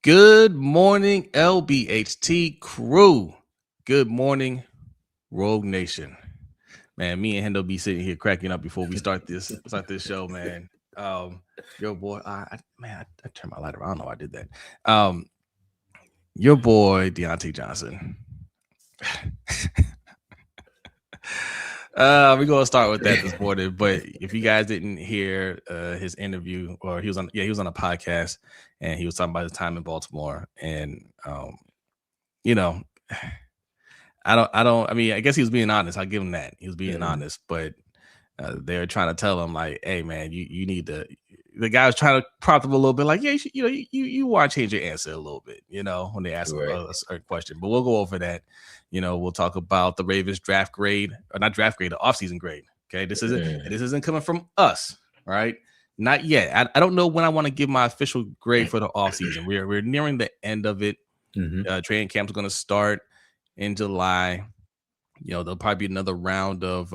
Good morning, LBHT crew. Good morning, Rogue Nation. Man, me and Hendo be sitting here cracking up before we start this show, man. Your boy, I turned my light around. I don't know why I did that. Your boy Deontay Johnson. We're gonna start with that this morning. But if you guys didn't hear his interview, or he was on a podcast, and he was talking about his time in Baltimore, and I mean, I guess he was being honest. I'll give him that. He was being honest, but they're trying to tell him like, hey man, you need to. The guy was trying to prompt him a little bit, like, yeah, you want to change your answer a little bit, when they ask him a certain question. But we'll go over that. We'll talk about the Ravens draft grade, or not draft grade, the offseason grade. Okay, this isn't coming from us, right? Not yet. I don't know when I want to give my official grade for the offseason. We're nearing the end of it. Training camp's going to start in July. There'll probably be another round of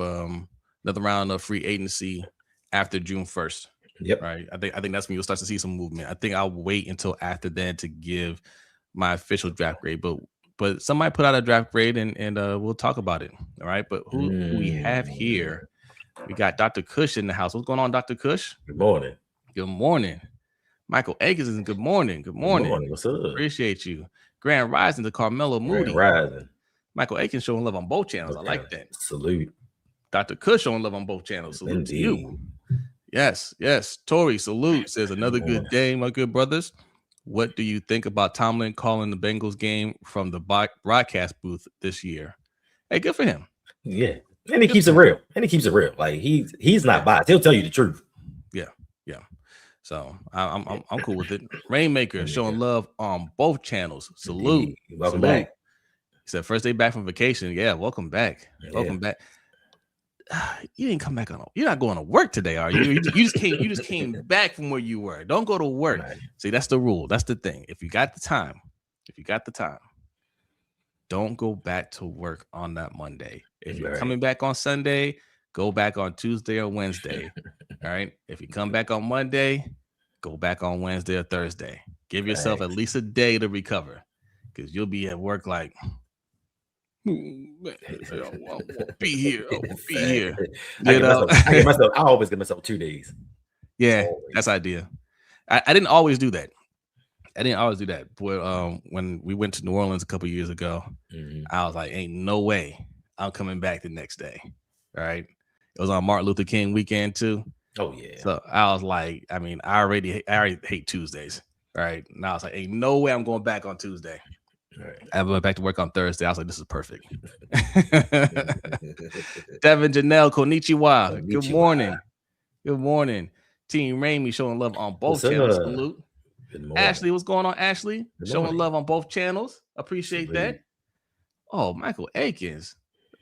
free agency after June 1st. Yep. Right. I think that's when you'll start to see some movement. I think I'll wait until after then to give my official draft grade, but somebody put out a draft grade and we'll talk about it. All right. But who we have here? We got Dr. Cush in the house. What's going on, Dr. Cush? Good morning. Good morning. Michael Akins is good morning. Good morning. What's up? Appreciate you. Grand Rising to Carmelo Moody. Grand Rising. Michael Akins showing love on both channels. Okay. I like that. Salute. Dr. Cush showing love on both channels. Salute to you. Yes. Tori, salute. Says another good day, my good brothers. What do you think about Tomlin calling the Bengals game from the broadcast booth this year? Hey, good for him. Yeah. And he keeps it real. Like he's not biased. He'll tell you the truth. Yeah. So I'm cool with it. Rainmaker showing love on both channels. Salute. Welcome back. He said first day back from vacation. Yeah, welcome back. Yeah. Welcome back. You didn't come back you're not going to work today, are you? You just came back from where you were. Don't go to work. Right. See, that's the rule. That's the thing. If you got the time, don't go back to work on that Monday. If you're coming back on Sunday, go back on Tuesday or Wednesday. All right. If you come back on Monday, go back on Wednesday or Thursday. Give yourself at least a day to recover, because you'll be at work like, I won't be here. I always give myself 2 days. Yeah, that's the idea. I didn't always do that. But when we went to New Orleans a couple years ago, I was like, ain't no way I'm coming back the next day. All right. It was on Martin Luther King weekend too. Oh yeah. So I was like, I mean, I already hate Tuesdays. All right. Now I was like, ain't no way I'm going back on Tuesday. Right. I went back to work on Thursday. I was like, this is perfect. Devin Janelle, konnichiwa. Good morning. Team Raimi showing love on both channels. Salute. Ashley, what's going on, Ashley? Showing love on both channels. Appreciate that. Oh, Michael Akins.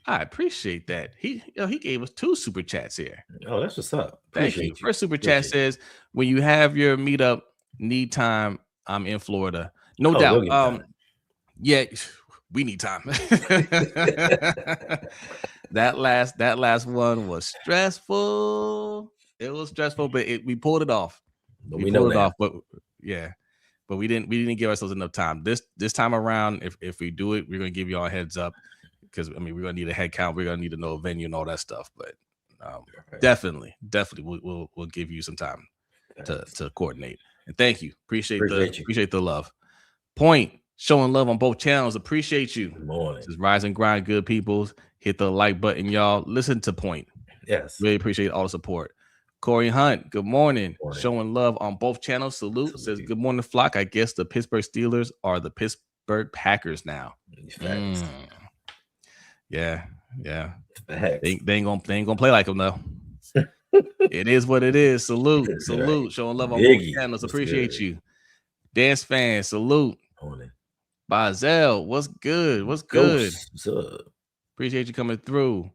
I appreciate that. He gave us 2 super chats here. Oh, that's what's up. Thank you. First super chat says, when you have your meetup, need time. I'm in Florida. No doubt. Yeah, we need time. That last one was stressful. It was stressful, but we pulled it off. We pulled it off, but we didn't give ourselves enough time. This time around, if we do it, we're gonna give you all a heads up, because I mean we're gonna need a head count. We're gonna need to know a venue and all that stuff. But definitely, we'll give you some time to coordinate. And thank you. Appreciate the love. Point. Showing love on both channels. Appreciate you. Good morning. This is Rise and Grind, good peoples. Hit the like button, y'all. Listen to Point. Yes. Really appreciate all the support. Corey Hunt, good morning. Showing love on both channels. Salute. Says, good morning, flock. I guess the Pittsburgh Steelers are the Pittsburgh Packers now. Yeah. They ain't gonna play like them though. It is what it is. Salute. Showing love on both channels. Appreciate you. Dance fans, salute. Morning. Bazel, what's good? What's up? Appreciate you coming through.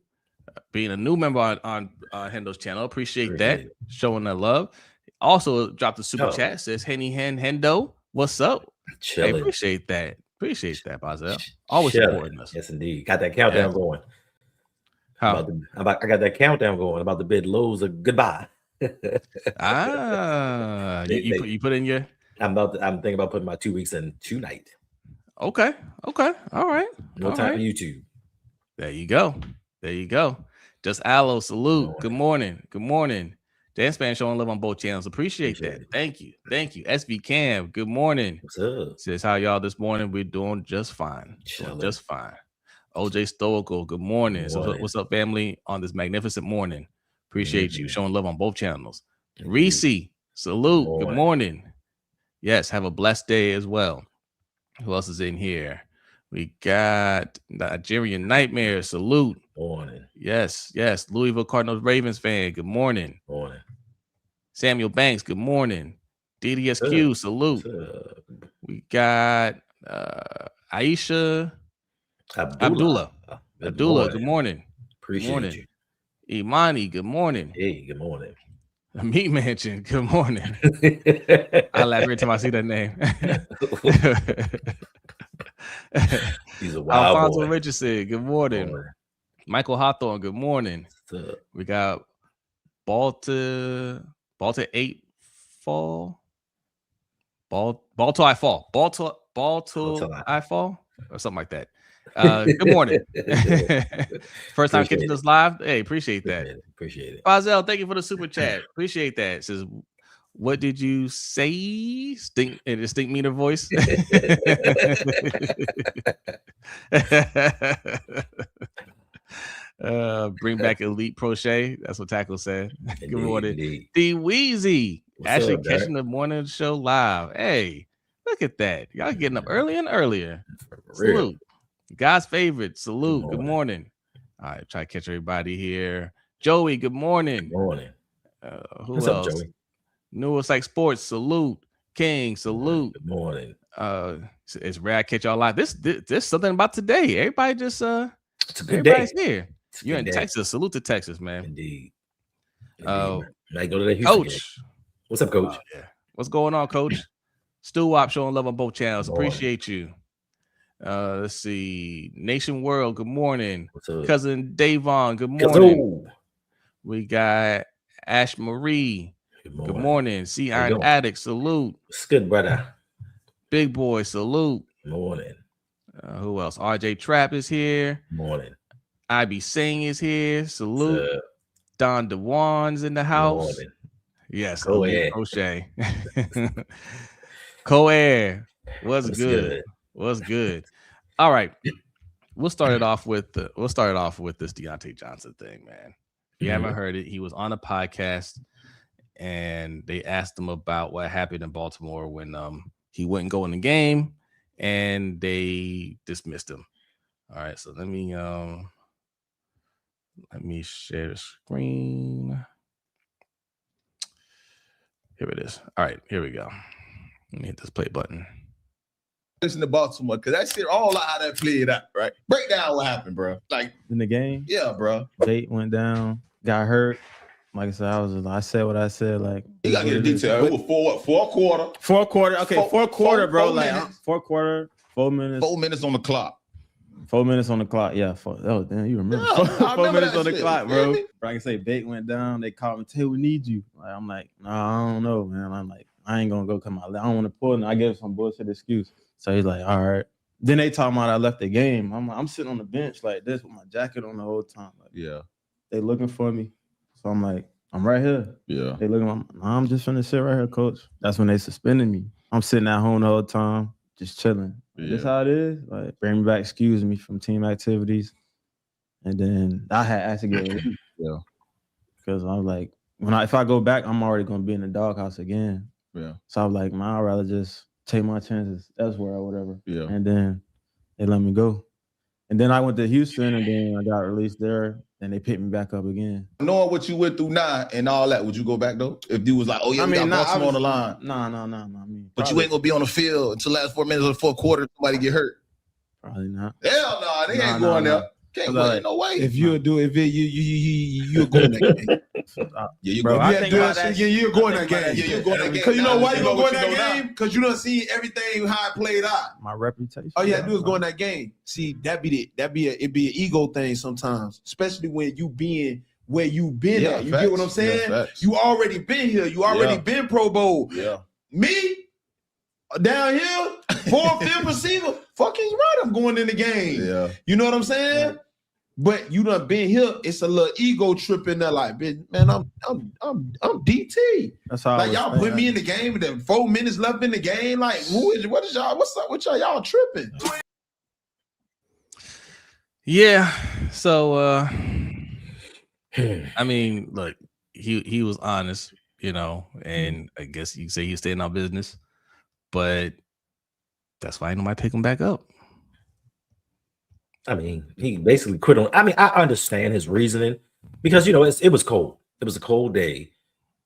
Being a new member on Hendo's channel. Appreciate that. Showing that love. Also dropped a super chat. Says Hendo, what's up? Hey, appreciate that. Bazel. Always supporting us. Yes, indeed. Got that countdown going. I got that countdown going about the bid lows of goodbye. You put in your I'm thinking about putting my 2 weeks in tonight. Okay. All right. No All time right. for YouTube. There you go. Just Aloe, salute. Good morning. Dance Band showing love on both channels. Appreciate that. It. Thank you. SB Cam, good morning. What's up? Says how y'all this morning. We're doing just fine. OJ Stoical, good morning. So what's up, family, on this magnificent morning? Appreciate you showing love on both channels. Reese, salute. Good morning. Yes, have a blessed day as well. Who else is in here? We got Nigerian Nightmare. Salute. Morning. Yes. Louisville Cardinals Ravens fan. Good morning. Samuel Banks. Good morning. DDSQ. Salute. We got Aisha Abdullah. Good morning. Appreciate you. Imani. Good morning. Hey, good morning. Meat Mansion. Good morning. I laugh every time I see that name. He's a wild Alfonso boy. Richardson, good morning. Michael Hawthorne, good morning. We got Baltimore I Fall, or something like that. Good morning. First time catching us live. Hey, appreciate that. Appreciate it. Fazel, thank you for the super chat. Appreciate that. It says, what did you say? Stink in a distinct meaner voice. Bring back Elite Crochet. That's what Tackle said. Good morning. D Weezy. Actually catching the morning show live. Hey, look at that. Y'all getting up earlier and earlier. Salute. God's favorite. Salute. Good morning. All right, try to catch everybody here. Joey, good morning. What's up, Joey? Newest like sports, salute. King, salute. Good morning. It's rare I catch y'all live. This something about today. Everybody just it's a good everybody's day. here. You're in Texas. Salute to Texas, man. Indeed. Might go to the Coach. What's up, Coach? Yeah. What's going on, Coach? Stu Wop showing love on both channels. Appreciate you. Let's see. Nation World, good morning. Cousin Davon, good morning. We got Ash Marie. Good morning. Sea Iron Addict, salute. It's good, brother. Big Boy, salute. Morning. Who else? RJ Trap is here. Morning. IB Singh is here. Salute. Don DeWan's in the house. Morning. Yes, Crochet. Co-air. What's good? All right. We'll start it off with this Deontay Johnson thing, man. If you haven't heard it, he was on a podcast and they asked him about what happened in Baltimore when he wouldn't go in the game and they dismissed him. All right, so let me share the screen. Here it is. All right, here we go. Let me hit this play button. Listen to Baltimore, because that shit all out how that played out, right? Break down what happened, bro. Like in the game? Yeah, bro. Bait went down, got hurt. Like I said, I said what I said. Like you gotta get a detail. It was fourth quarter. Fourth quarter. Okay, fourth quarter, bro. Fourth quarter, 4 minutes. 4 minutes on the clock. 4 minutes on the clock. Yeah. Oh, damn, you remember? Yeah, 4 minutes on the clock, bro. Like I say, Bait went down. They called me, "Hey, we need you." I'm like, no, I don't know, man. I'm like, I ain't gonna go come out. I don't want to pull. And I gave some bullshit excuse. So he's like, all right. Then they talking about I left the game. I'm sitting on the bench like this with my jacket on the whole time. Like, yeah. They looking for me. So I'm like, I'm right here. Yeah. They looking. I'm just finna sit right here, coach. That's when they suspended me. I'm sitting at home the whole time, just chilling. Yeah. This how it is. Like, bring me back, excuse me from team activities. And then I had asked to get released. Yeah. Because I was like, if I go back, I'm already gonna be in the doghouse again. Yeah. So I was like, man, I'd rather just take my chances elsewhere or whatever. Yeah. And then they let me go. And then I went to Houston and then I got released there. And they picked me back up again. Knowing what you went through now and all that, would you go back though? If you was like, oh yeah, we got Baltimore on the line. No. I mean, but you ain't gonna be on the field until the last 4 minutes of the fourth quarter. Somebody get hurt. Probably not. Hell no, they ain't going there. Can't wait, no way. If you'll do it, you're going that game. Yeah, you're going. You're going that game. Yeah, you're going that game. Because you know why you're going that game? Because you don't see everything how it played out. My reputation. All you have to do is go in that game. See, it'd be an ego thing sometimes, especially when you being where you been at. You get what I'm saying? You already been here. You already been Pro Bowl. Yeah. Me, down here, 4th, 5th receiver. Fucking right, I'm going in the game. Yeah. You know what I'm saying? But you done been here. It's a little ego trip in there. Like, bitch, man, I'm DT. That's how Like y'all put me in the game. Then 4 minutes left in the game. Like, what is y'all? What's up with y'all? Y'all tripping? Yeah. So I mean, look, he was honest, you know, and I guess you say he's staying on business, but that's why nobody pick him back up. I mean, he basically quit on. I mean, I understand his reasoning because it was cold. It was a cold day.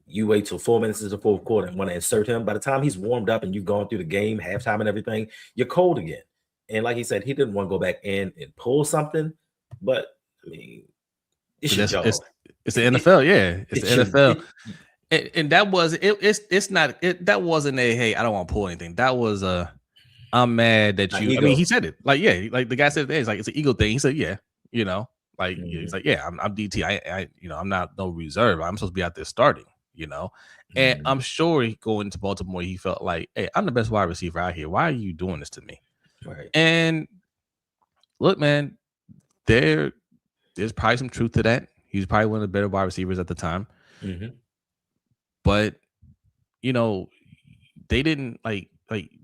You wait till 4 minutes into the fourth quarter and want to insert him. By the time he's warmed up and you've gone through the game, halftime and everything, you're cold again. And like he said, he didn't want to go back in and pull something. But I mean, it's your job. It's the NFL, yeah. It's the NFL. And that was that wasn't a hey, I don't want to pull anything. That was I'm mad that you. I mean, he said it. Like, yeah, like the guy said, it's like it's an ego thing. He said, yeah, like he's like, yeah, I'm DT. I I'm not no reserve. I'm supposed to be out there starting. And I'm sure going to Baltimore, he felt like, hey, I'm the best wide receiver out here. Why are you doing this to me? Right. And look, man, there's probably some truth to that. He's probably one of the better wide receivers at the time. Mm-hmm. But they didn't like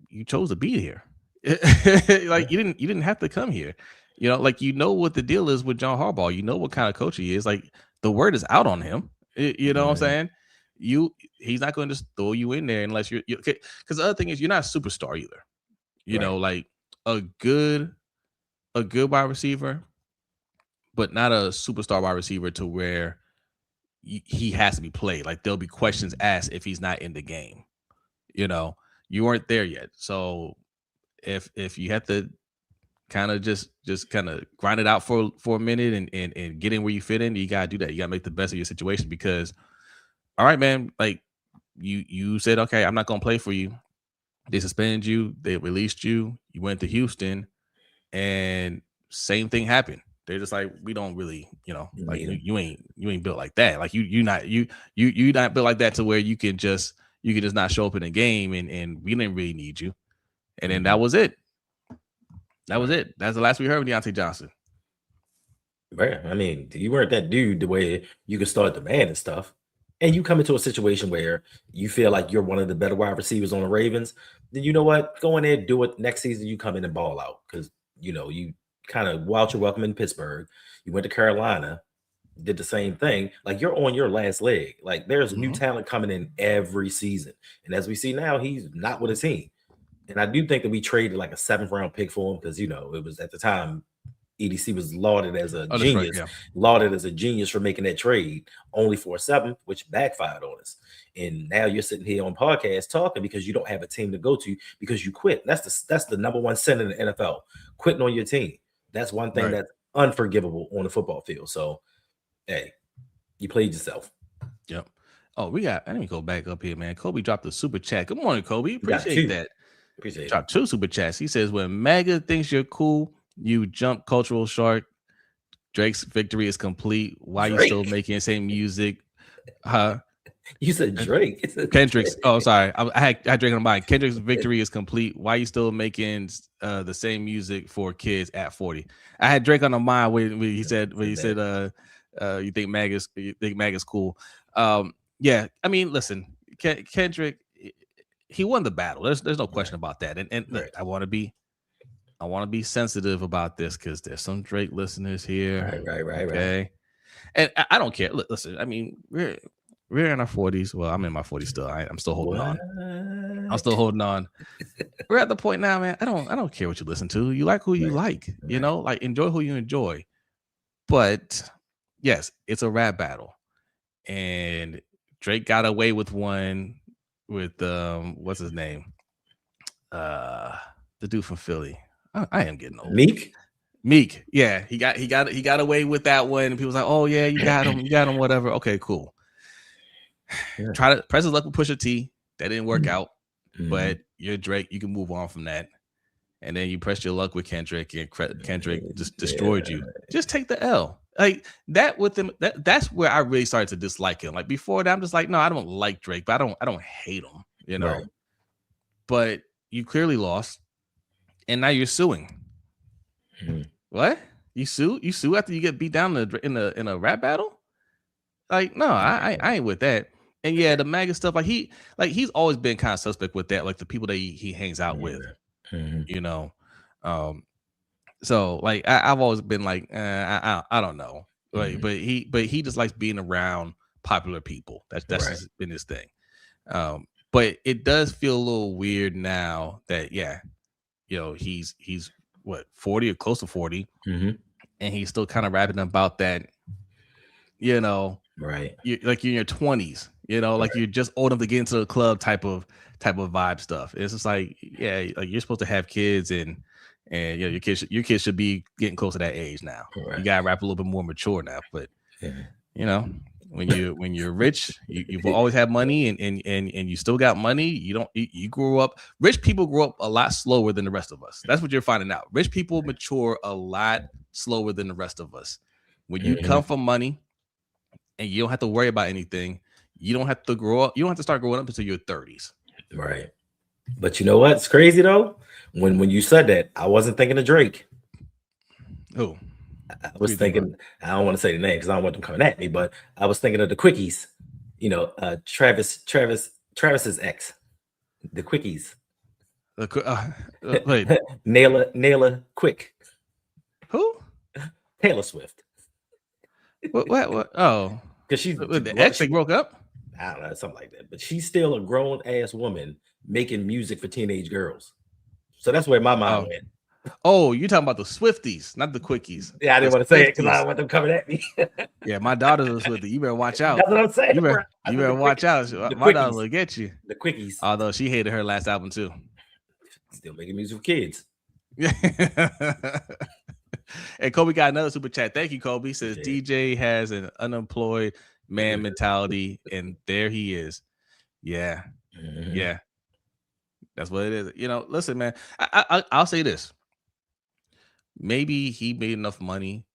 you chose to be here. Like you didn't have to come here. Like what the deal is with John Harbaugh. You know what kind of coach he is. Like the word is out on him. You know what I'm saying? He's not going to just throw you in there unless you're because the other thing is you're not a superstar either. Like a good wide receiver, but not a superstar wide receiver to where he has to be played. Like there'll be questions asked if he's not in the game. You weren't there yet. So if you have to kind of just kind of grind it out for a minute and get in where you fit in, you gotta do that. You gotta make the best of your situation because, all right, man, like you said, okay, I'm not gonna play for you. They suspended you, they released you, you went to Houston, and same thing happened. They're just like, we don't really, like you ain't built like that. Like you not built like that to where you can just not show up in a game and we didn't really need you. And then that was it. That was it. That's the last we heard of Deontay Johnson. Right. I mean, you weren't that dude the way you could start demanding stuff. And you come into a situation where you feel like you're one of the better wide receivers on the Ravens, then you know what? Go in there, do it. Next season, you come in and ball out because, you kind of wild your welcome in Pittsburgh. You went to Carolina, did the same thing. Like you're on your last leg. Like there's new talent coming in every season. And as we see now, he's not with his team. And I do think that we traded like a 7th round pick for him because, it was at the time EDC was lauded as a genius, lauded as a genius for making that trade only for a 7th, which backfired on us. And now you're sitting here on podcast talking because you don't have a team to go to because you quit. That's the number one sin in the NFL, quitting on your team. That's one thing that's unforgivable on the football field. So, hey, you played yourself. Yep. Oh, let me go back up here, man. Kobe dropped a super chat. Good morning, Kobe. Appreciate that. Appreciate it. Dropped 2 super chats. He says, when MAGA thinks you're cool, you jump cultural shark. Drake's victory is complete. Why you still making the same music? You said Drake. Kendrick's. Oh, sorry. I had Drake on my mind. Kendrick's victory is complete. Why you still making the same music for kids at 40? I had Drake on the mind when he said you think MAGA's cool. Yeah. I mean, listen, Kendrick, he won the battle. There's no question about that. And look, I want to be sensitive about this because there's some Drake listeners here. Right. Okay. And I don't care. Listen, I mean, we're in our 40s. Well, I'm in my 40s still. I'm still holding on. I'm still holding on. We're at the point now, man. I don't care what you listen to. You like who you like, like enjoy who you enjoy. But yes, it's a rap battle. And Drake got away with one with what's his name? The dude from Philly. I am getting old. Meek. Yeah, he got away with that one. And people was like, oh yeah, you got him, whatever. Okay, cool. Yeah. Try to press his luck with Pusha T. That didn't work out. But you're Drake, you can move on from that. And then you press your luck with Kendrick, and Kendrick just destroyed you. Just take the L. Like that with him. That's where I really started to dislike him. Like before that, I'm just like, no, I don't like Drake, but I don't hate him, Right. But you clearly lost, and now you're suing. What? You sue after you get beat down in a rap battle? Like, no, I ain't with that. And yeah, the MAGA stuff, like he's always been kind of suspect with that, like the people that he hangs out with, you know. So like I've always been like, I don't know, like, but he just likes being around popular people. That's just been his thing. But it does feel a little weird now that he's what 40 or close to 40, and he's still kind of rapping about that, Right. You're in your 20s, like you're just old enough to get into the club type of vibe stuff. It's just like, like you're supposed to have kids and your kids should be getting close to that age now. Right. You gotta rap a little bit more mature now. But when you're rich, you've always had money and you still got money. You grew up. Rich people grow up a lot slower than the rest of us. That's what you're finding out. Rich people mature a lot slower than the rest of us. When you come from money and you don't have to worry about anything, you don't have to grow up. You don't have to start growing up until your 30s. Right. But you know what? It's crazy though. When you said that, I wasn't thinking of Drake. Who? I was thinking, I don't want to say the name because I don't want them coming at me, but I was thinking of the Quickies. Travis's ex, the Quickies. Wait, Naila Quick. Who? Taylor Swift. What? Oh, because she's the ex. They broke up. I don't know, something like that. But she's still a grown ass woman making music for teenage girls. So that's where my mind went. Oh, you're talking about the Swifties, not the Quickies. Yeah, I didn't want to say it because I don't want them coming at me. Yeah, my daughter's a Swiftie. You better watch out. That's what I'm saying. You better watch out. My daughter will get you. The Quickies. Although she hated her last album too. Still making music for kids. And Kobe got another super chat. Thank you, Kobe. Says DJ has an unemployed man mentality, and there he is. Yeah. Yeah. That's what it is. Listen, man, I'll say this. Maybe he made enough money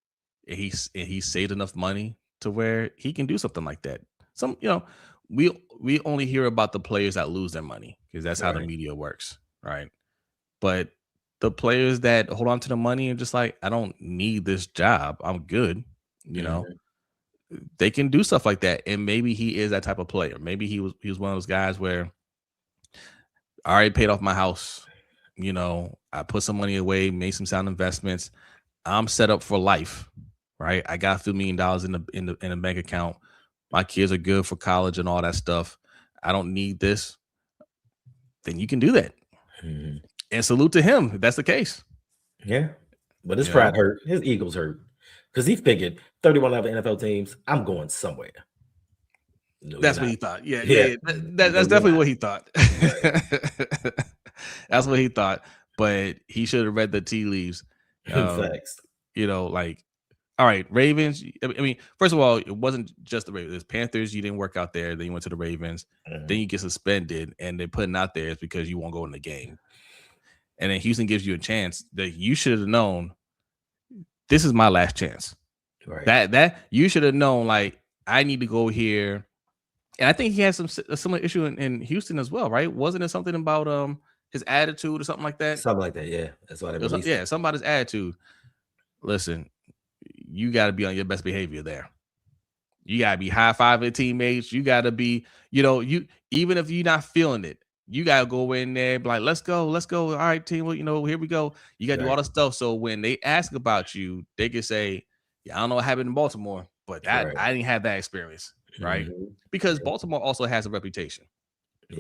and he saved enough money to where he can do something like that. We only hear about the players that lose their money because that's how the media works, right? But the players that hold on to the money and just like, I don't need this job, I'm good, they can do stuff like that. And maybe he is that type of player. Maybe he was one of those guys where I already paid off my house. I put some money away, made some sound investments. I'm set up for life, right? I got $1 few million in the bank account. My kids are good for college and all that stuff. I don't need this. Then you can do that. And salute to him if that's the case. Yeah. But his pride hurt. His egos hurt. Because he figured 31 other NFL teams, I'm going somewhere. No, that's what he thought. Yeah. That's definitely what he thought. Right. That's what he thought. But he should have read the tea leaves. Thanks. All right, Ravens. I mean, first of all, it wasn't just the Ravens. It was Panthers. You didn't work out there. Then you went to the Ravens. Then you get suspended, and they're putting out there is because you won't go in the game. And then Houston gives you a chance that you should have known. This is my last chance. Right. That you should have known. Like, I need to go here. And I think he has a similar issue in Houston as well, right? Wasn't it something about his attitude or something like that? Something like that, yeah. That's what I believe. Yeah, somebody's attitude. Listen, you got to be on your best behavior there. You got to be high-fiving teammates. You got to be, you even if you're not feeling it, you got to go in there and be like, let's go. All right, team, here we go. You got to do all the stuff. So when they ask about you, they can say, yeah, I don't know what happened in Baltimore, but I didn't have that experience. Right, because Baltimore also has a reputation,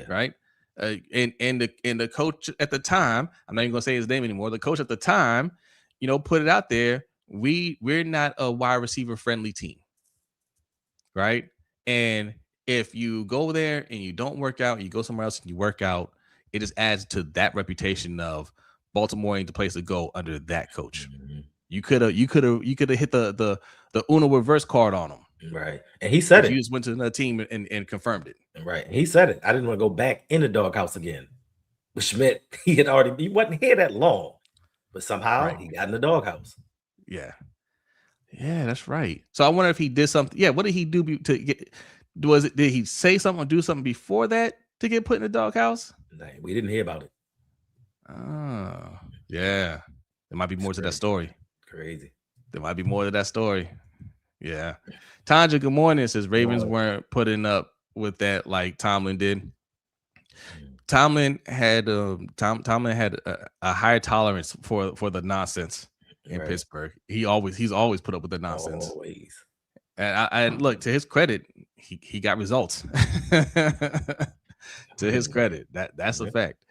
right? And the coach at the time, I'm not even gonna say his name anymore. The coach at the time, put it out there. We're not a wide receiver friendly team, right? And if you go there and you don't work out, you go somewhere else and you work out, it just adds to that reputation of Baltimore ain't the place to go under that coach. You could have hit the Uno reverse card on him. Right. And he said it. You just went to another team and confirmed it. Right. He said it. I didn't want to go back in the doghouse again. But Schmidt, he wasn't here that long. But somehow he got in the doghouse. Yeah. Yeah, that's right. So I wonder if he did something. Yeah, what did he do to get did he say something or do something before that to get put in the doghouse? No, we didn't hear about it. Oh, yeah. There might be more to that story. Crazy. There might be more to that story. Yeah. Tanja, good morning. Says Ravens weren't putting up with that like Tomlin did. Tomlin had Tomlin had a higher tolerance for the nonsense in Pittsburgh. He's always put up with the nonsense. Always. And look, to his credit, he got results. To his credit, that's a fact.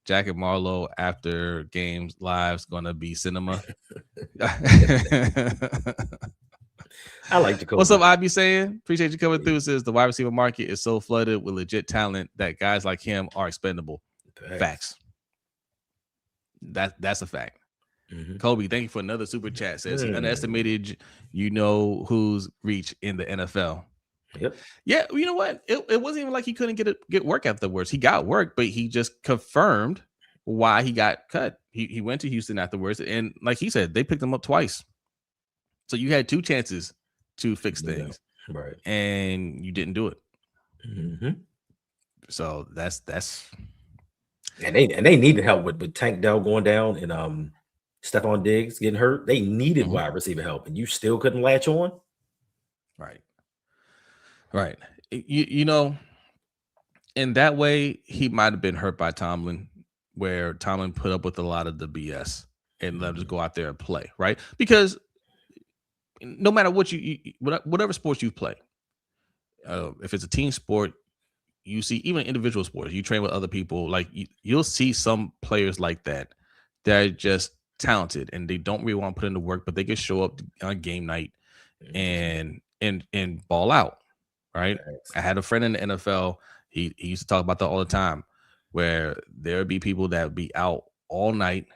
Jack and Marlowe after games live's gonna be cinema. I like the coach. What's up, I be saying? Appreciate you coming through. Says the wide receiver market is so flooded with legit talent that guys like him are expendable. Facts. That's a fact. Kobe, thank you for another super chat. Says he underestimated who's reach in the NFL. Yep. Yeah, you know what? It wasn't even like he couldn't get work afterwards. He got work, but he just confirmed why he got cut. He went to Houston afterwards, and like he said, they picked him up twice. So you had 2 chances to fix things, right? And you didn't do it. So that's and they needed help with Tank Dell going down and Stephon Diggs getting hurt. They needed wide receiver help, and you still couldn't latch on. Right. You know, in that way, he might have been hurt by Tomlin, where Tomlin put up with a lot of the BS and let him just go out there and play, right? Because no matter what whatever sports you play, if it's a team sport, you see, even individual sports, you train with other people, like you'll see some players like that are just talented and they don't really want to put in the work, but they can show up on game night and ball out. Right. I had a friend in the NFL. He used to talk about that all the time, where there would be people that would be out all night.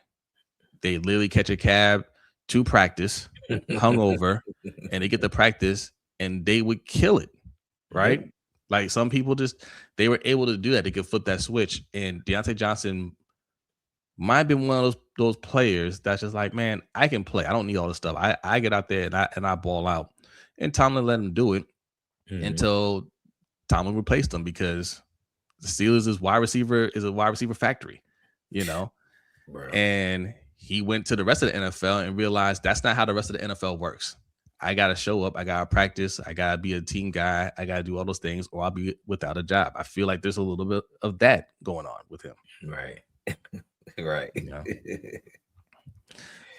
They literally catch a cab to practice, hungover, and they get to practice and they would kill it. Right. Like some people they were able to do that. They could flip that switch. And Deontay Johnson might have been one of those players that's just like, man, I can play. I don't need all this stuff. I get out there and I ball out. And Tomlin let him do it. Until Tomlin replaced him, because the Steelers is a wide receiver factory, and he went to the rest of the NFL and realized that's not how the rest of the NFL works. I got to show up. I got to practice. I got to be a team guy. I got to do all those things or I'll be without a job. I feel like there's a little bit of that going on with him. Right. Right.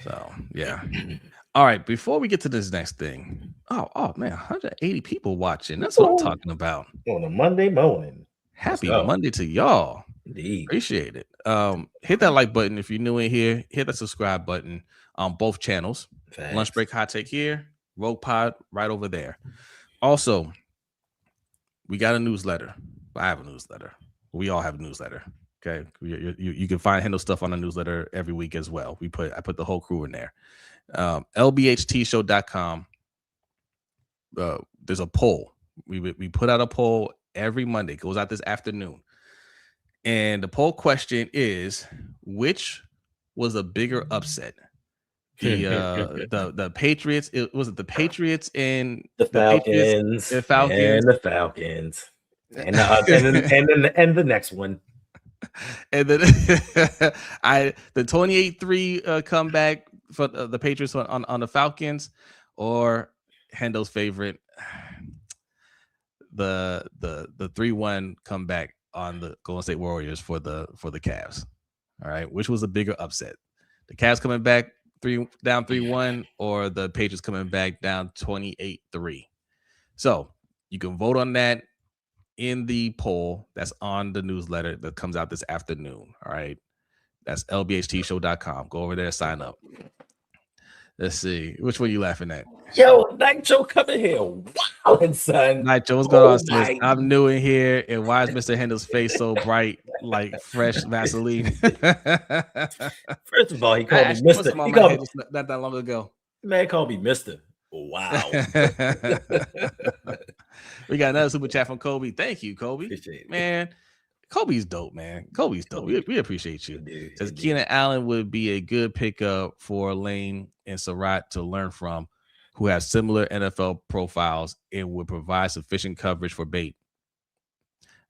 So, yeah. All right, before we get to this next thing, oh man, 180 people watching. That's what I'm talking about. On a Monday morning. Happy Monday to y'all. Indeed. Appreciate it. Hit that like button if you're new in here. Hit the subscribe button on both channels. Thanks. Lunch Break Hot Take here. Rogue Pod right over there. Also, we got a newsletter. I have a newsletter. We all have a newsletter. Okay, you can find Hendo stuff on the newsletter every week as well. I put the whole crew in there. LBHTShow.com. There's a poll. We put out a poll every Monday. It goes out this afternoon. And the poll question is, which was a bigger upset? The Patriots. Was it the Patriots and the Falcons? The Falcons and the Falcons. And the next one. And then the 28-3 comeback for the Patriots on the Falcons, or Hendo's favorite, the 3-1 comeback on the Golden State Warriors for the Cavs. All right, which was a bigger upset? The Cavs coming back down 3-1, or the Patriots coming back down 28-3? So you can vote on that in the poll that's on the newsletter that comes out this afternoon. All right. That's LBHTShow.com. Go over there, sign up. Let's see. Which one are you laughing at? Yo, Nitro coming here. Wow, son. Nitro, what's going on, sis? I'm new in here. And why is Mr. Hendo's face so bright, like fresh Vaseline? First of all, he called me Mr. He called me not that long ago. Man called me Mr. Wow. We got another super chat from Kobe. Thank you, Kobe. Appreciate it. Man, Kobe's dope, man. Kobe's dope. We appreciate you. Says Keenan Allen would be a good pickup for Lane and Surratt to learn from, who have similar NFL profiles and would provide sufficient coverage for bait.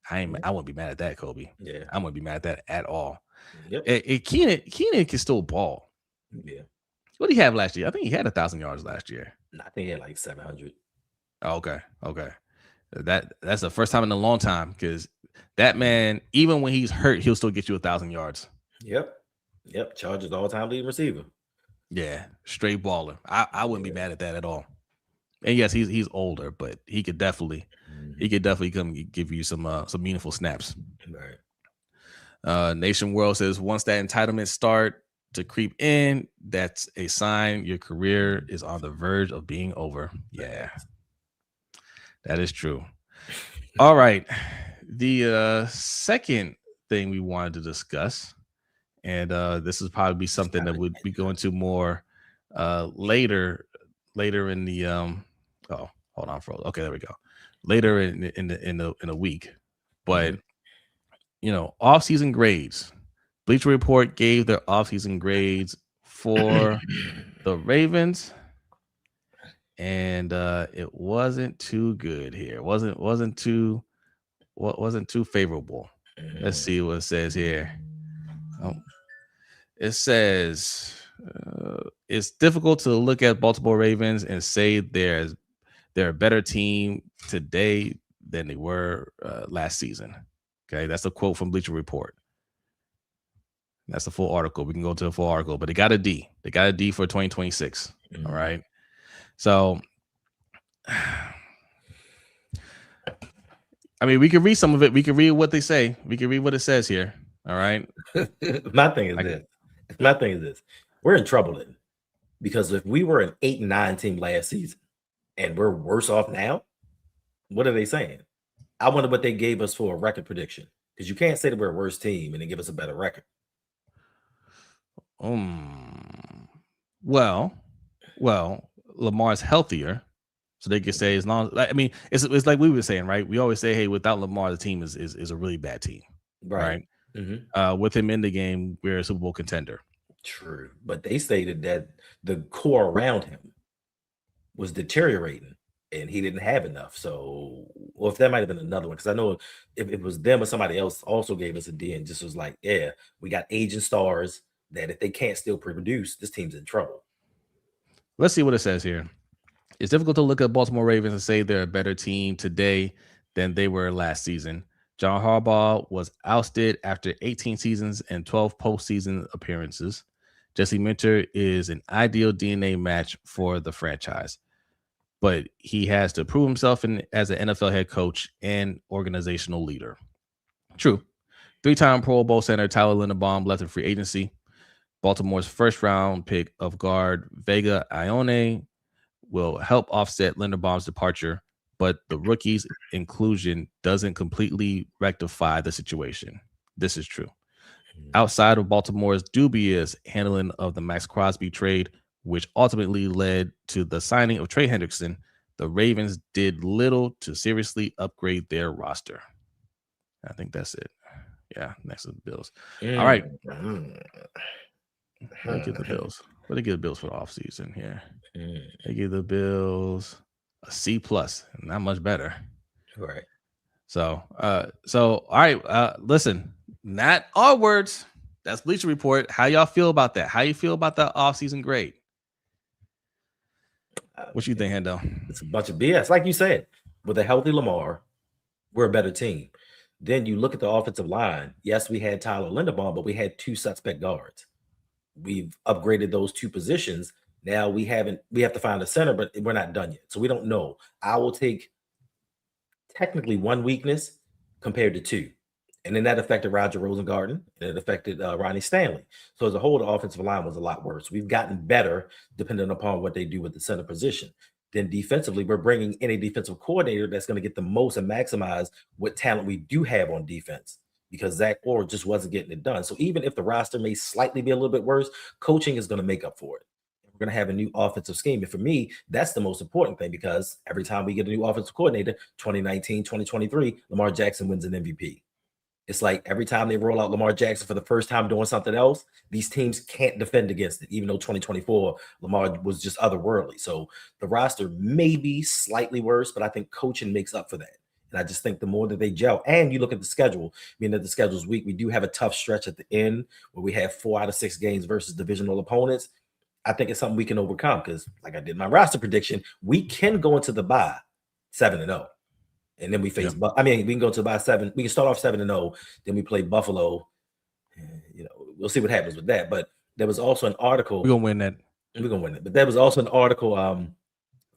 I wouldn't be mad at that, Kobe. Yeah, I wouldn't be mad at that at all. Yep. Keenan can still ball. Yeah. What did he have last year? I think he had 1,000 yards last year. I think he had like 700. Oh, okay. That's the first time in a long time because that man, even when he's hurt, he'll still get you 1,000 yards. Yep. Chargers all-time leading receiver. Yeah, straight baller. I wouldn't be mad at that at all. And yes, he's older, but he could definitely come give you some meaningful snaps. Right. Nation World says once that entitlement start to creep in, that's a sign your career is on the verge of being over. Yeah, that is true. All right, the second thing we wanted to discuss, and this is probably something that would be going to more later in the oh, hold on, okay, there we go. Later in a week, but offseason grades. Bleacher Report gave their offseason grades for the Ravens, and it wasn't too good here. Wasn't too favorable. Let's see what it says here. It says it's difficult to look at Baltimore Ravens and say they're a better team today than they were last season. Okay, that's a quote from Bleacher Report. That's the full article. We can go to the full article, but they got a D. They got a D for 2026. All right. So, I mean, we can read some of it. We can read what they say. We can read what it says here. All right. My thing is this. We're in trouble then. Because if we were an 8-9 team last season and we're worse off now, what are they saying? I wonder what they gave us for a record prediction. Because you can't say that we're a worse team and then give us a better record. Well, Lamar's healthier, so they could say as long as it's like we were saying, right? We always say, hey, without Lamar, the team is a really bad team, right? Mm-hmm. With him in the game, we're a Super Bowl contender. True, but they stated that the core around him was deteriorating, and he didn't have enough. So, or if that might have been another one, because I know if it was them or somebody else also gave us a D and just was like, yeah, we got aging stars that if they can't still produce, this team's in trouble. Let's see what it says here. It's difficult to look at Baltimore Ravens and say they're a better team today than they were last season. John Harbaugh was ousted after 18 seasons and 12 postseason appearances. Jesse Minter is an ideal DNA match for the franchise, but he has to prove himself as an NFL head coach and organizational leader. True. 3-time Pro Bowl center Tyler Linderbaum left in free agency. Baltimore's first-round pick of guard Vega Ione will help offset Linderbaum's departure, but the rookie's inclusion doesn't completely rectify the situation. This is true. Outside of Baltimore's dubious handling of the Max Crosby trade, which ultimately led to the signing of Trey Hendrickson, the Ravens did little to seriously upgrade their roster. I think that's it. Yeah, next to the Bills. All right. What did they give the Bills? What did they give the Bills for the offseason here? They give the Bills a C+, not much better. Right. So all right. Listen, not our words. That's Bleacher Report. How y'all feel about that? How you feel about that offseason grade? What you think, Hendo? It's a bunch of BS. Like you said, with a healthy Lamar, we're a better team. Then you look at the offensive line. Yes, we had Tyler Linderbaum, but we had 2 suspect guards. We've upgraded those 2 positions. Now we have to find a center, but we're not done yet. So we don't know. I will take technically 1 weakness compared to 2. And then that affected Roger Rosengarten, and it affected Ronnie Stanley. So as a whole, the offensive line was a lot worse. We've gotten better depending upon what they do with the center position. Then defensively, we're bringing in a defensive coordinator that's going to get the most and maximize what talent we do have on defense, because Zach Orr just wasn't getting it done. So even if the roster may slightly be a little bit worse, coaching is going to make up for it. We're going to have a new offensive scheme. And for me, that's the most important thing, because every time we get a new offensive coordinator, 2019, 2023, Lamar Jackson wins an MVP. It's like every time they roll out Lamar Jackson for the first time doing something else, these teams can't defend against it, even though 2024, Lamar was just otherworldly. So the roster may be slightly worse, but I think coaching makes up for that. And I just think the more that they gel, and you look at the schedule, being that the schedule's weak, we do have a tough stretch at the end where we have 4 out of 6 games versus divisional opponents. I think it's something we can overcome because, like I did my roster prediction, we can go into the bye 7-0. And then we face, I mean, we can go to the bye 7. We can start off 7-0. Then we play Buffalo. You know, we'll see what happens with that. But there was also an article. We're going to win that. We're going to win it. But there was also an article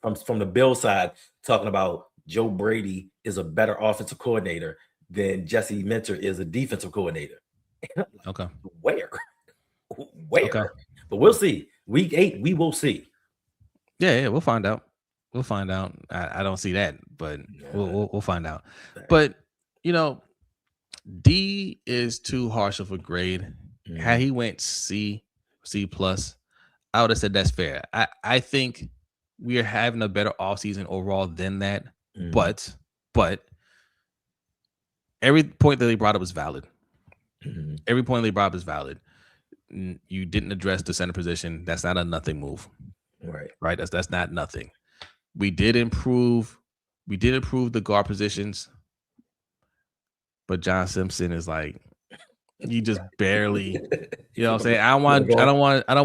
from the Bill side talking about Joe Brady is a better offensive coordinator than Jesse Minter is a defensive coordinator. Okay. Where? Okay. But we'll see. Week 8, we will see. Yeah, we'll find out. We'll find out. I don't see that, but we'll find out. But you know, D is too harsh of a grade. Had he went C plus, I would have said that's fair. I think we are having a better offseason overall than that. But every point that they brought up was valid. Every point they brought up is valid. You didn't address the center position. That's not a nothing move. Right. That's not nothing. We did improve the guard positions, but John Simpson is like, you just barely, you know what I'm saying? I don't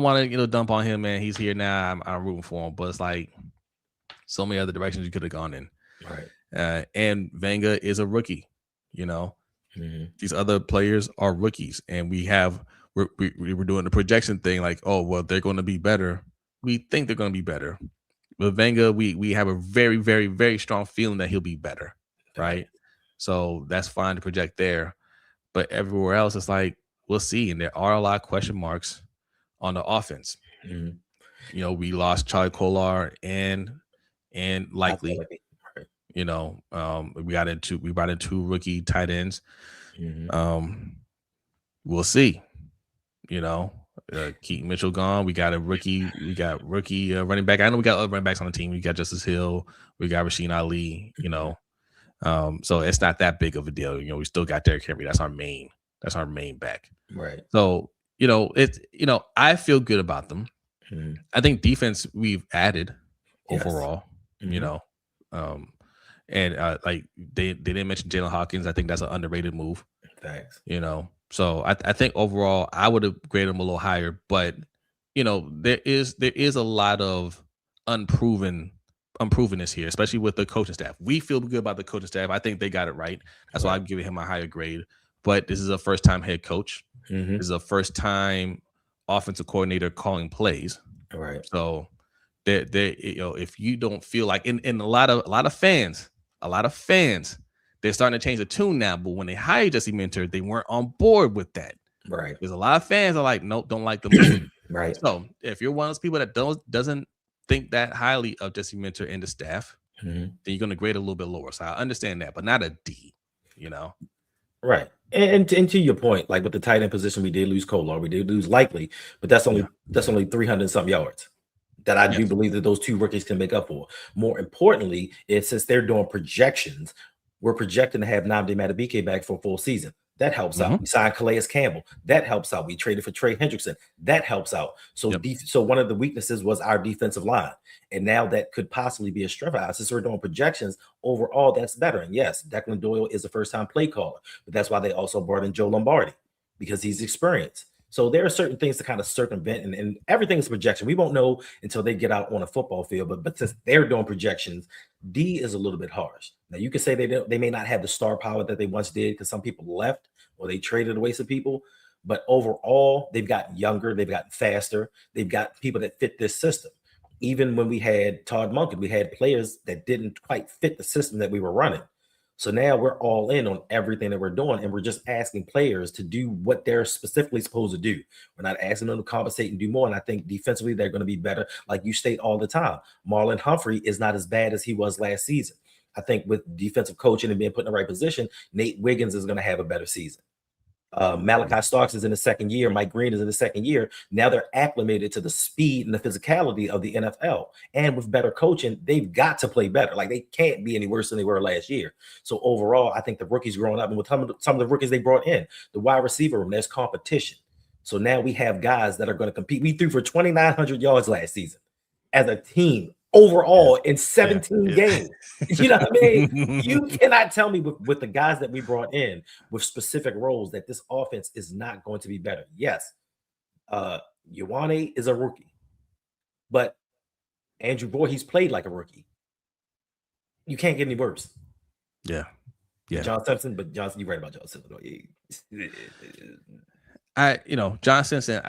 want to, dump on him, man. He's here now. I'm rooting for him, but it's like so many other directions you could have gone in. Right. And Wenger is a rookie, These other players are rookies, and we're doing the projection thing like, oh, well, they're going to be better. We think they're going to be better. With Wenger, we have a very, very, very strong feeling that he'll be better, right? So that's fine to project there. But everywhere else, it's like, we'll see. And there are a lot of question marks on the offense. We lost Charlie Kolar and Likely. We brought in 2 rookie tight ends. We'll see. Keaton Mitchell gone. We got a rookie. We got rookie running back. I know we got other running backs on the team. We got Justice Hill. We got Rasheen Ali. So it's not that big of a deal. We still got Derrick Henry. That's our main back. Right. So I feel good about them. I think defense we've added overall. And like they didn't mention Jalen Hawkins. I think that's an underrated move. Thanks. So I think overall I would have graded them a little higher, but there is a lot of unprovenness here, especially with the coaching staff. We feel good about the coaching staff. I think they got it right. That's why I'm giving him a higher grade. But this is a first-time head coach. This is a first-time offensive coordinator calling plays. All right. So if you don't feel like, in a lot of fans, they're starting to change the tune now. But when they hired Jesse Minter, they weren't on board with that. Right. There's a lot of fans are like, nope, don't like the move. Right. So if you're one of those people that doesn't think that highly of Jesse Minter and the staff, then you're going to grade a little bit lower. So I understand that, but not a D. Right. And to your point, like with the tight end position, we did lose Kolar, we did lose Likely, but that's only 300 and some yards that I do believe that those 2 rookies can make up for. More importantly, since they're doing projections, we're projecting to have Nnamdi Madubuike back for a full season. That helps out. We signed Calais Campbell. That helps out. We traded for Trey Hendrickson. That helps out. So so one of the weaknesses was our defensive line. And now that could possibly be a strength. Since we're doing projections, overall, that's better. And yes, Declan Doyle is a first-time play caller. But that's why they also brought in Joe Lombardi, because he's experienced. So there are certain things to kind of circumvent, and everything is projection. We won't know until they get out on a football field, but since they're doing projections, D is a little bit harsh. Now, you can say they may not have the star power that they once did because some people left or they traded away some people, but overall, they've gotten younger, they've gotten faster, they've got people that fit this system. Even when we had Todd Monken, we had players that didn't quite fit the system that we were running. So now we're all in on everything that we're doing, and we're just asking players to do what they're specifically supposed to do. We're not asking them to compensate and do more. And I think defensively, they're going to be better. Like you state all the time, Marlon Humphrey is not as bad as he was last season. I think with defensive coaching and being put in the right position, Nate Wiggins is going to have a better season. Malachi Starks is in the second year. Mike Green is in the second year. Now they're acclimated to the speed and the physicality of the NFL. And with better coaching, they've got to play better. Like, they can't be any worse than they were last year. So overall, I think the rookies growing up, and with some of the rookies they brought in, the wide receiver room, there's competition. So now we have guys that are going to compete. We threw for 2,900 yards last season as a team overall in 17 Yeah. games. You know what I mean? You cannot tell me with the guys that we brought in with specific roles that this offense is not going to be better. Yes, Ioane is a rookie, but Andrew Voorhees played like a rookie. You can't get any worse. Yeah. John Simpson, but Johnson, you're right about John Simpson. John Simpson,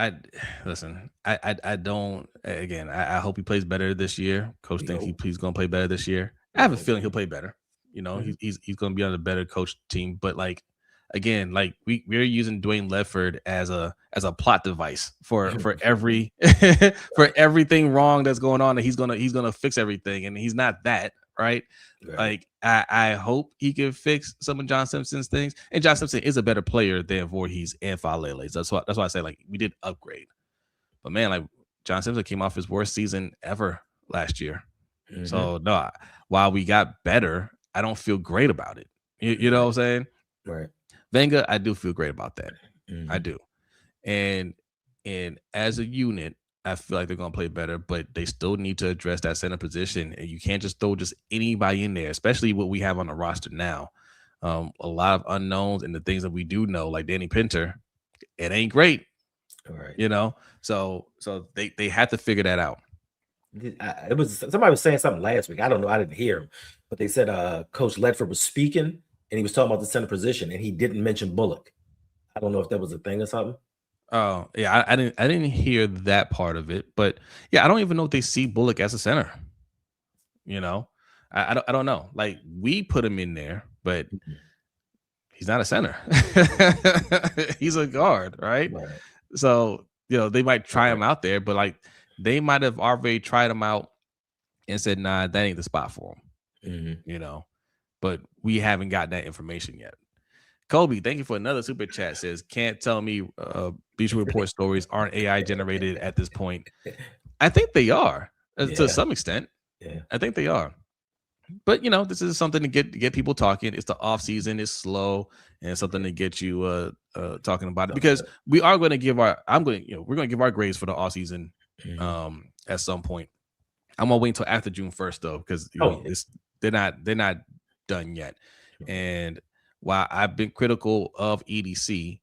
I don't, again, I hope he plays better this year. Coach thinks he's going to play better this year. I have a feeling he'll play better. He's going to be on a better coach team, but like, again, like we're using Dwayne Ledford as a plot device for every for everything wrong that's going on, and he's gonna fix everything, and he's not that, right? Like I hope he can fix some of John Simpson's things, and John Simpson is a better player than Voorhees and Falele. That's why I say, like, we did upgrade, but man, like, John Simpson came off his worst season ever last year. So no, while we got better, I don't feel great about it. You know what I'm saying? Right. Venga, I do feel great about that. I do. And as a unit, I feel like they're going to play better, but they still need to address that center position. And you can't just throw just anybody in there, especially what we have on the roster now. A lot of unknowns, and the things that we do know, like Danny Pinter, it ain't great. All right. So they had to figure that out. It was somebody was saying something last week. I don't know. I didn't hear him, but they said Coach Ledford was speaking, and he was talking about the center position, and he didn't mention Bullock. I don't know if that was a thing or something. Oh, yeah, I didn't hear that part of it, but yeah, I don't even know if they see Bullock as a center. I don't know. Like, we put him in there, but he's not a center. He's a guard, right? So they might try him out there, but like they might have already tried him out and said, nah, that ain't the spot for him. But we haven't gotten that information yet. Kobe, thank you for another super chat. Says, can't tell me Bleacher Report stories aren't AI generated at this point. I think they are to some extent. Yeah, I think they are. But this is something to get people talking. It's the off season. It's slow, and it's something to get you talking about it, because we are going to give we're going to give our grades for the off season at some point. I'm gonna wait until after June 1st though, because they're not done yet. And while I've been critical of EDC,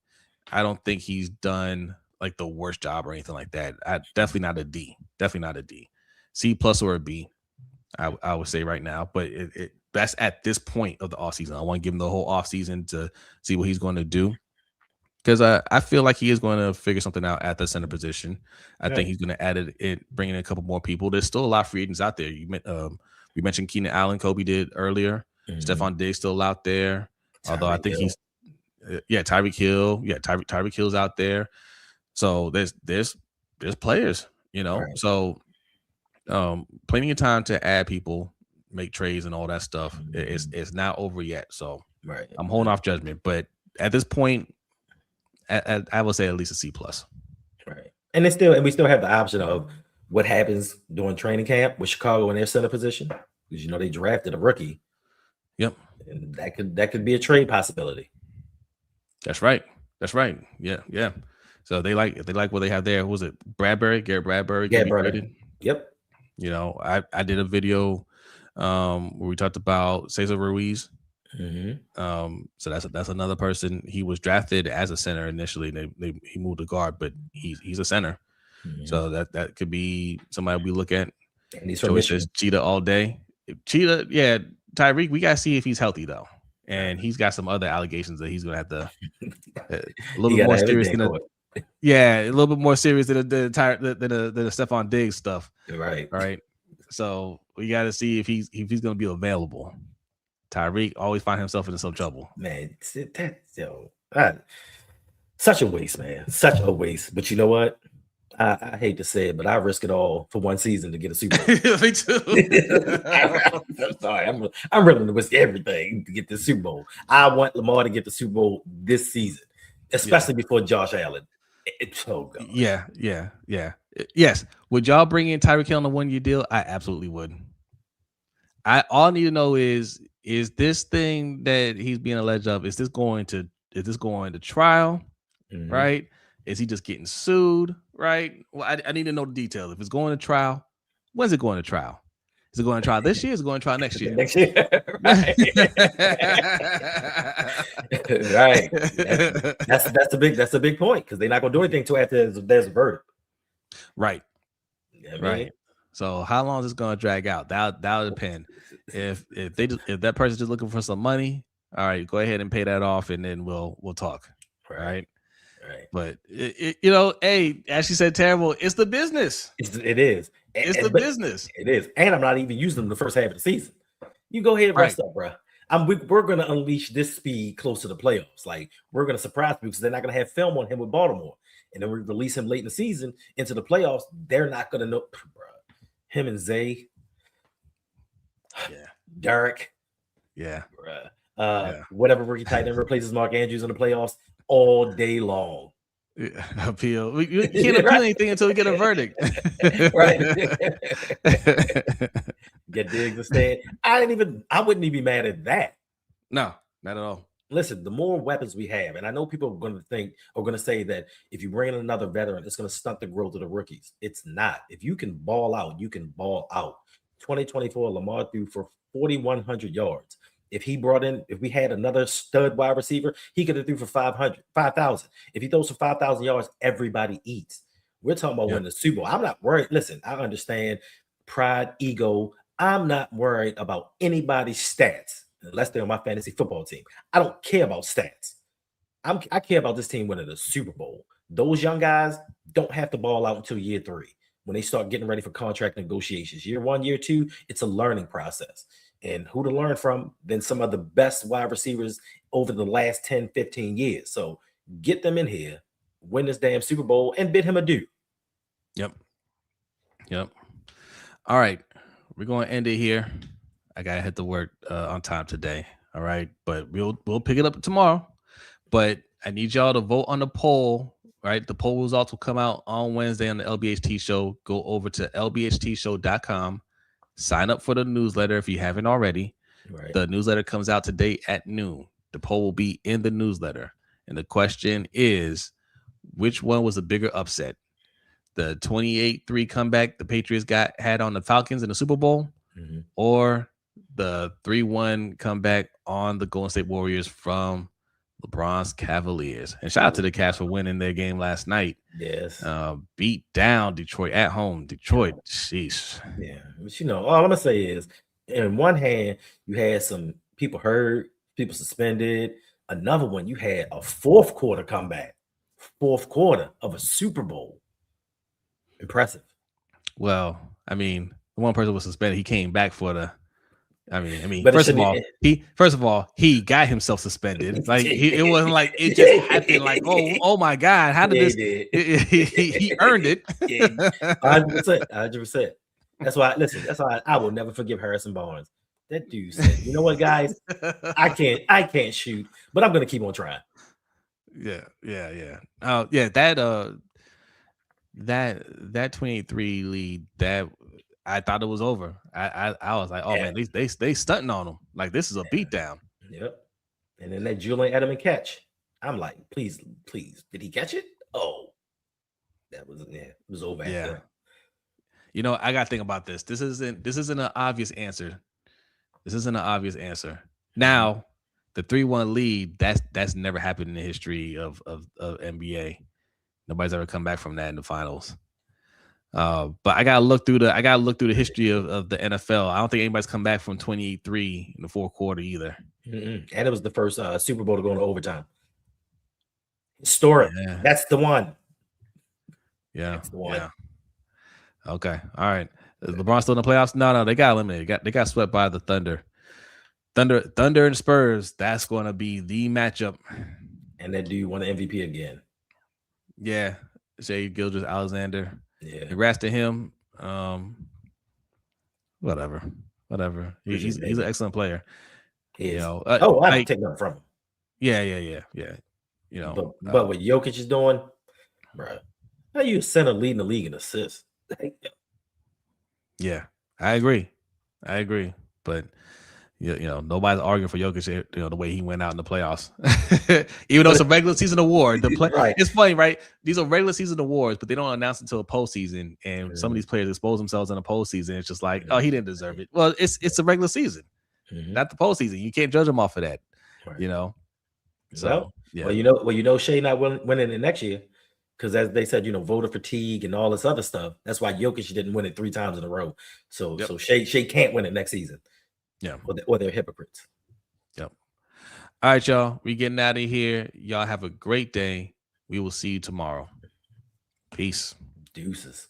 I don't think he's done like the worst job or anything like that. Definitely not a D. Definitely not a D. C+ or a B, I would say right now. But that's at this point of the offseason. I want to give him the whole offseason to see what he's going to do, because I feel like he is going to figure something out at the center position. I think he's going to add it, bring in a couple more people. There's still a lot of free agents out there. We mentioned Keenan Allen, Kobe did earlier. Stephon Diggs still out there. Although I think he's Tyreek Hill. Yeah, Tyreek Hill's out there. So there's players, So plenty of time to add people, make trades and all that stuff. It's not over yet. So I'm holding off judgment. But at this point, I will say at least a C+. Right. And we still have the option of what happens during training camp with Chicago in their center position, because they drafted a rookie. Yep. And that could be a trade possibility. That's right. Yeah. So they like what they have there. Who was it? Garrett Bradbury. Yep. I did a video where we talked about Cesar Ruiz. So that's another person. He was drafted as a center initially. He moved to guard, but he's a center. So that could be somebody we look at. And he's Joey says Cheetah all day. Cheetah, yeah. Tyreek, we gotta see if he's healthy though, and he's got some other allegations that he's gonna have to a little bit more serious than a little bit more serious than the Stephon Diggs stuff. Right. So we got to see if he's gonna be available. Tyreek always find himself in some trouble. Man, such a waste, man. Such a waste. But you know what? I hate to say it, but I risk it all for one season to get a Super Bowl. Me too. I'm sorry. I'm willing to risk everything to get the Super Bowl. I want Lamar to get the Super Bowl this season, especially before Josh Allen. God. Yeah. Yes. Would y'all bring in Tyreek Hill on a 1-year deal? I absolutely would. All I need to know is this thing that he's being alleged of, is this going to trial? Right? Is he just getting sued? Right? Well, I need to know the details. If it's going to trial, when's it going to trial? Is it going to try this year? Is it going to try next year? Next year, right? Right. That's a big point because they're not going to do anything until after there's a verdict. Right. You know what I Right. mean? So how long is this going to drag out? That'll depend. If that person's just looking for some money, all right, go ahead and pay that off, and then we'll talk. Right. Right. But hey, as she said, terrible. It's the business. It is. It's the business. It is. And I'm not even using them the first half of the season. You go ahead and rest up, bro. We're going to unleash this speed close to the playoffs. Like, we're going to surprise people because they're not going to have film on him with Baltimore. And then we release him late in the season into the playoffs. They're not going to know, bro. Him and Zay. Yeah. Derek. Yeah. Bruh. Whatever rookie tight end replaces Mark Andrews in the playoffs all day long. Appeal. You can't appeal anything until we get a verdict. Right. Get Diggs instead. I wouldn't even be mad at that. No, not at all. Listen, the more weapons we have, and I know people are going to say that if you bring in another veteran, it's going to stunt the growth of the rookies. It's not. If you can ball out, you can ball out. 2024, Lamar threw for 4,100 yards. If we had another stud wide receiver, he could have threw for 5,000. If he throws for 5,000 yards, everybody eats. We're talking about winning the Super Bowl. I'm not worried. Listen, I understand pride, ego. I'm not worried about anybody's stats unless they're on my fantasy football team. I don't care about stats. I care about this team winning the Super Bowl. Those young guys don't have to ball out until year 3 when they start getting ready for contract negotiations. Year 1, year 2, it's a learning process. And who to learn from than some of the best wide receivers over the last 10, 15 years. So get them in here, win this damn Super Bowl, and bid him adieu. Yep. All right. We're going to end it here. I got to hit the work on time today. All right. But we'll pick it up tomorrow. But I need y'all to vote on the poll. Right. The poll results will come out on Wednesday on the LBHT show. Go over to lbhtshow.com. Sign up for the newsletter if you haven't already. Right. The newsletter comes out today at noon. The poll will be in the newsletter. And the question is, which one was a bigger upset? The 28-3 comeback the Patriots had on the Falcons in the Super Bowl, or the 3-1 comeback on the Golden State Warriors from LeBron's Cavaliers? And shout out to the Cavs for winning their game last night. Yes. Beat down Detroit at home. Detroit, sheesh. Yeah. But all I'm going to say is, in one hand, you had some people hurt, people suspended. Another one, you had a fourth quarter comeback. Fourth quarter of a Super Bowl. Impressive. Well, I mean, the one person was suspended. He came back for the. I mean. First of all, he got himself suspended. Like it wasn't like it just happened. Like oh my God, how did this? He earned it. 100%. That's why I will never forgive Harrison Barnes. That dude said, "You know what, guys? I can't shoot, but I'm gonna keep on trying." Yeah. That 28-3 lead, that I thought it was over. I was like, oh man, they stunting on them. Like this is a beatdown. Yep. And then that Julian Edelman catch. I'm like, please, did he catch it? Oh, it was over. Yeah. I gotta think about this. This isn't an obvious answer. Now, the 3-1 lead, that's never happened in the history of NBA. Nobody's ever come back from that in the finals. But I gotta look through the history of the NFL. I don't think anybody's come back from 28-3 in the fourth quarter either. And it was the first Super Bowl to go into overtime. Historic. Yeah. That's the one. Yeah. That's the one. Yeah. Okay. All right. Is LeBron still in the playoffs? No, they got eliminated. They got swept by the Thunder. Thunder and Spurs. That's going to be the matchup. And that dude won the MVP again. Yeah, Shai Gilgeous-Alexander. Yeah, congrats to him. Whatever. He's an excellent player. He is. I don't take nothing from him. Yeah. But what Jokic is doing, bro, how you a center leading the league in assists? Yeah, I agree. But you know, nobody's arguing for Jokic, you know, the way he went out in the playoffs. Even though it's a regular season award, Right. It's funny, right? These are regular season awards, but they don't announce until a postseason. And some of these players expose themselves in a postseason. It's just like, oh, he didn't deserve it. Well, it's a regular season, not the postseason. You can't judge him off of that, you know. So well, you know, Shea not winning it next year. Because as they said, you know, voter fatigue and all this other stuff. That's why Jokic didn't win it 3 times in a row. So Shea can't win it next season. Yeah. Or they're hypocrites. Yep. All right, y'all. We getting out of here. Y'all have a great day. We will see you tomorrow. Peace. Deuces.